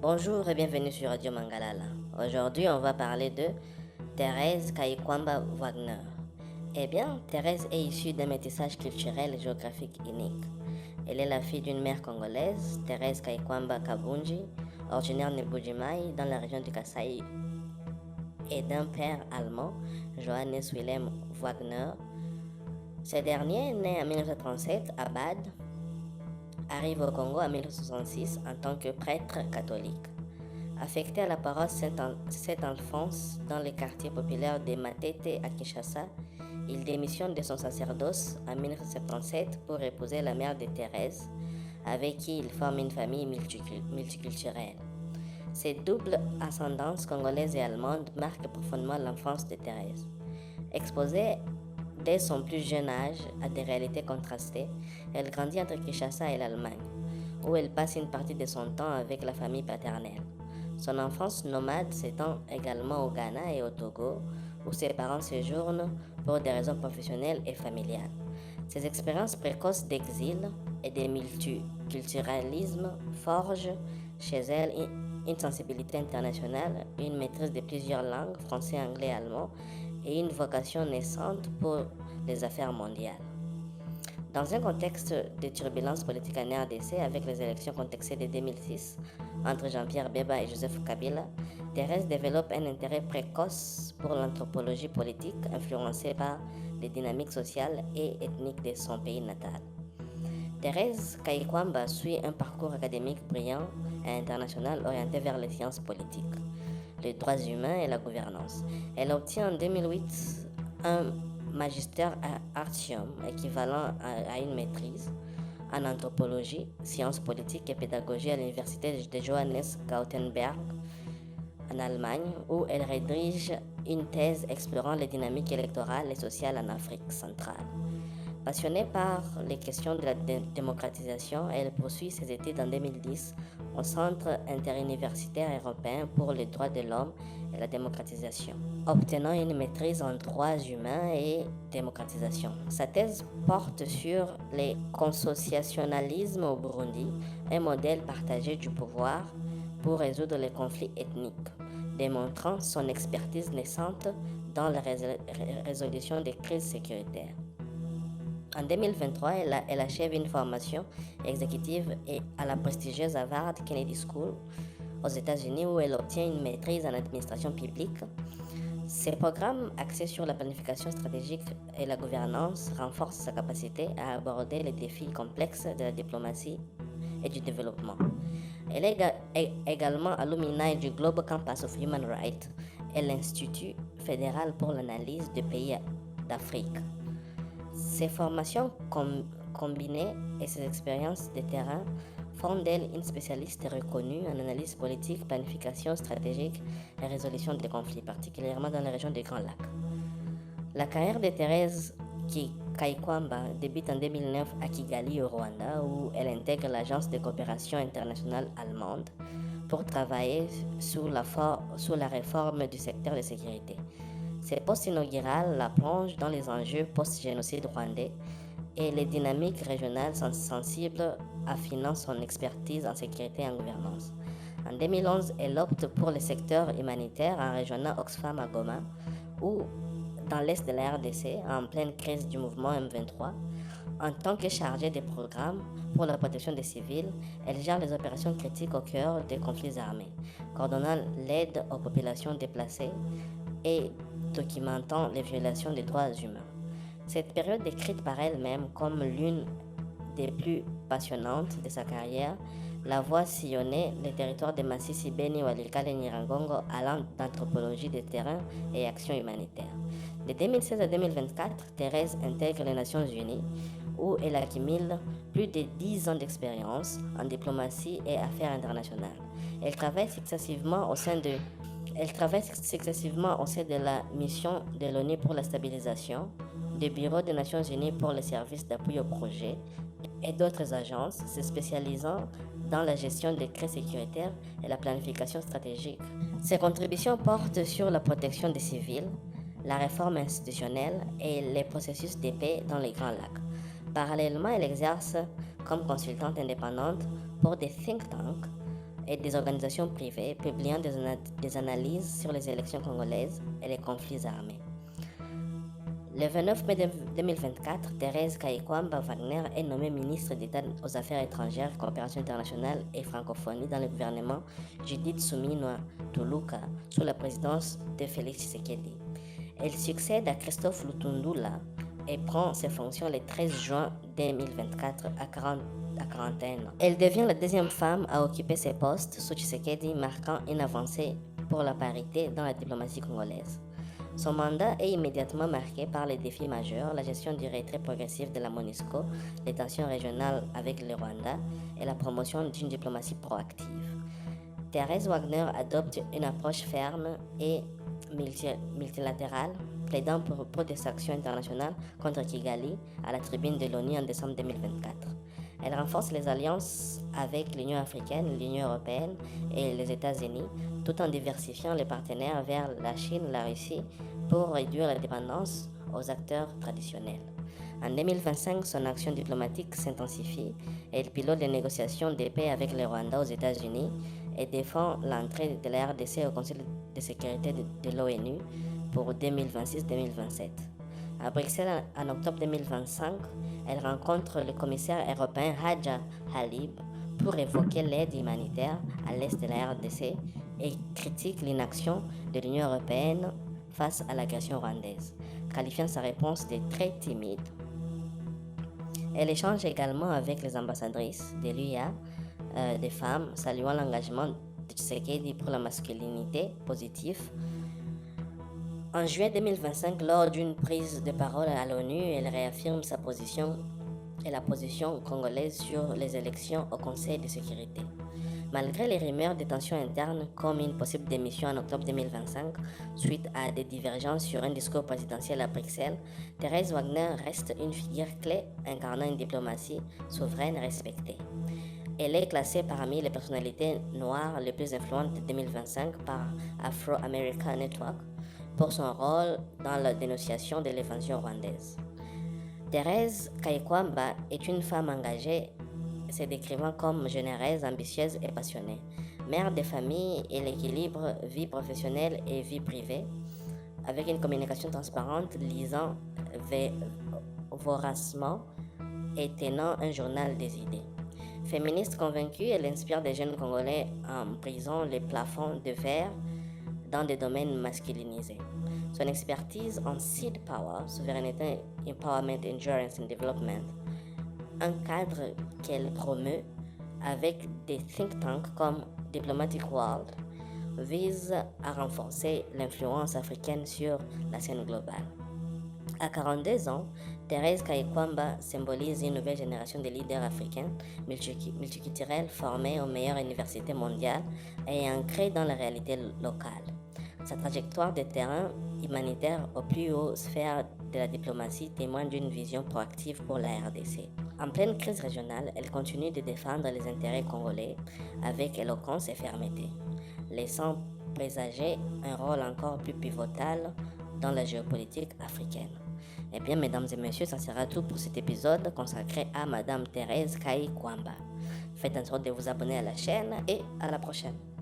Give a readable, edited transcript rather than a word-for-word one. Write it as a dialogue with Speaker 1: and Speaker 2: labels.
Speaker 1: Bonjour et bienvenue sur Radio Mangalala. Aujourd'hui, on va parler de Thérèse Kaikwamba Wagner. Eh bien, Thérèse est issue d'un métissage culturel et géographique unique. Elle est la fille d'une mère congolaise, Thérèse Kaikwamba Kabunji, originaire de Bujimai dans la région du Kasaï, et d'un père allemand, Johannes Wilhelm Wagner. Ce dernier, né en 1937 à Bade, arrive au Congo en 1966 en tant que prêtre catholique. Affecté à la paroisse Saint-Alphonse dans les quartiers populaires de Matete à Kinshasa, il démissionne de son sacerdoce en 1977 pour épouser la mère de Thérèse, avec qui il forme une famille multiculturelle. Cette double ascendance congolaise et allemande marque profondément l'enfance de Thérèse. Exposée dès son plus jeune âge à des réalités contrastées, elle grandit entre Kinshasa et l'Allemagne, où elle passe une partie de son temps avec la famille paternelle. Son enfance nomade s'étend également au Ghana et au Togo, où ses parents séjournent pour des raisons professionnelles et familiales. Ces expériences précoces d'exil et de multiculturalisme forgent chez elle une sensibilité internationale, une maîtrise de plusieurs langues, français, anglais, allemand, et une vocation naissante pour les affaires mondiales. Dans un contexte de turbulences politiques en RDC avec les élections contextées de 2006 entre Jean-Pierre Bemba et Joseph Kabila, Thérèse développe un intérêt précoce pour l'anthropologie politique influencée par les dynamiques sociales et ethniques de son pays natal. Thérèse Kaikwamba suit un parcours académique brillant et international orienté vers les sciences politiques, les droits humains et la gouvernance. Elle obtient en 2008 un Magister Artium, équivalent à une maîtrise en anthropologie, sciences politiques et pédagogie à l'université de Johannes Gutenberg en Allemagne, où elle rédige une thèse explorant les dynamiques électorales et sociales en Afrique centrale. Passionnée par les questions de la démocratisation, elle poursuit ses études en 2010 au Centre interuniversitaire européen pour les droits de l'homme et la démocratisation, obtenant une maîtrise en droits humains et démocratisation. Sa thèse porte sur le consociationalisme au Burundi, un modèle partagé du pouvoir pour résoudre les conflits ethniques, démontrant son expertise naissante dans la résolution des crises sécuritaires. En 2023, elle achève une formation exécutive à la prestigieuse Harvard Kennedy School aux États-Unis où elle obtient une maîtrise en administration publique. Ces programmes axés sur la planification stratégique et la gouvernance renforcent sa capacité à aborder les défis complexes de la diplomatie et du développement. Elle est également alumni du Global Campus of Human Rights et l'Institut fédéral pour l'analyse des pays d'Afrique. Ces formations combinées et ces expériences de terrain font d'elle une spécialiste reconnue en analyse politique, planification stratégique et résolution des conflits, particulièrement dans la région des Grands Lacs. La carrière de Thérèse Kaikwamba débute en 2009 à Kigali au Rwanda, où elle intègre l'Agence de coopération internationale allemande pour travailler sous la réforme du secteur de sécurité. Ces postes inaugurales la plongent dans les enjeux post-génocide rwandais et les dynamiques régionales sensibles, affinant son expertise en sécurité et en gouvernance. En 2011, elle opte pour le secteur humanitaire en rejoignant Oxfam à Goma, où, dans l'est de la RDC, en pleine crise du mouvement M23, en tant que chargée des programmes pour la protection des civils, elle gère les opérations critiques au cœur des conflits armés, coordonnant l'aide aux populations déplacées et documentant les violations des droits humains. Cette période décrite par elle-même comme l'une des plus passionnantes de sa carrière, la voit sillonner les territoires de Masisi, Beni, Walikale et Nyiragongo allant d'anthropologie de terrain et action humanitaire. De 2016 à 2024, Thérèse intègre les Nations Unies, où elle accumule plus de 10 ans d'expérience en diplomatie et affaires internationales. Elle travaille successivement au sein de la mission de l'ONU pour la stabilisation, du Bureau des Nations Unies pour les services d'appui au projet et d'autres agences se spécialisant dans la gestion des crises sécuritaires et la planification stratégique. Ses contributions portent sur la protection des civils, la réforme institutionnelle et les processus de paix dans les Grands Lacs. Parallèlement, elle exerce comme consultante indépendante pour des think tanks et des organisations privées publiant des analyses sur les élections congolaises et les conflits armés. Le 29 mai 2024, Thérèse Kayikwamba Wagner est nommée ministre d'État aux Affaires étrangères, coopération internationale et francophonie dans le gouvernement Judith Suminwa Tuluka sous la présidence de Félix Tshisekedi. Elle succède à Christophe Lutundula et prend ses fonctions le 13 juin 2024 à 41 ans. Elle devient la deuxième femme à occuper ces postes sous Tshisekedi, marquant une avancée pour la parité dans la diplomatie congolaise. Son mandat est immédiatement marqué par les défis majeurs, la gestion du retrait progressif de la MONUSCO, les tensions régionales avec le Rwanda et la promotion d'une diplomatie proactive. Thérèse Wagner adopte une approche ferme et multilatérale, plaidant pour des sanctions internationales contre Kigali à la tribune de l'ONU en décembre 2024. Elle renforce les alliances avec l'Union africaine, l'Union européenne et les États-Unis, tout en diversifiant les partenaires vers la Chine, la Russie, pour réduire la dépendance aux acteurs traditionnels. En 2025, son action diplomatique s'intensifie et elle pilote les négociations de paix avec le Rwanda aux États-Unis et défend l'entrée de la RDC au Conseil de sécurité de l'ONU pour 2026-2027. À Bruxelles, en octobre 2025, elle rencontre le commissaire européen Hadja Halib pour évoquer l'aide humanitaire à l'est de la RDC et critique l'inaction de l'Union européenne face à l'agression rwandaise, qualifiant sa réponse de très timide. Elle échange également avec les ambassadrices de l'UIA, des femmes, saluant l'engagement de Tshisekedi pour la masculinité positive. En juillet 2025, lors d'une prise de parole à l'ONU, elle réaffirme sa position et la position congolaise sur les élections au Conseil de sécurité. Malgré les rumeurs de tensions internes comme une possible démission en octobre 2025 suite à des divergences sur un discours présidentiel à Bruxelles, Thérèse Wagner reste une figure clé incarnant une diplomatie souveraine respectée. Elle est classée parmi les personnalités noires les plus influentes de 2025 par Afro-America Network pour son rôle dans la dénonciation de l'invasion rwandaise. Thérèse Kayikwamba est une femme engagée, se décrivant comme généreuse, ambitieuse et passionnée. Mère de famille, elle équilibre vie professionnelle et vie privée avec une communication transparente, lisant voracement et tenant un journal des idées. Féministe convaincue, elle inspire des jeunes Congolais en brisant les plafonds de verre dans des domaines masculinisés. Son expertise en seed power, souveraineté, empowerment, endurance and development, un cadre qu'elle promeut avec des think tanks comme Diplomatic World, vise à renforcer l'influence africaine sur la scène globale. À 42 ans, Thérèse Kayikwamba symbolise une nouvelle génération de leaders africains multiculturels formés aux meilleures universités mondiales et ancrés dans la réalité locale. Sa trajectoire de terrain humanitaire aux plus hautes sphères de la diplomatie témoigne d'une vision proactive pour la RDC. En pleine crise régionale, elle continue de défendre les intérêts congolais avec éloquence et fermeté, laissant présager un rôle encore plus pivotal dans la géopolitique africaine. Eh bien, mesdames et messieurs, ça sera tout pour cet épisode consacré à Madame Thérèse Kayikwamba. Faites en sorte de vous abonner à la chaîne et à la prochaine.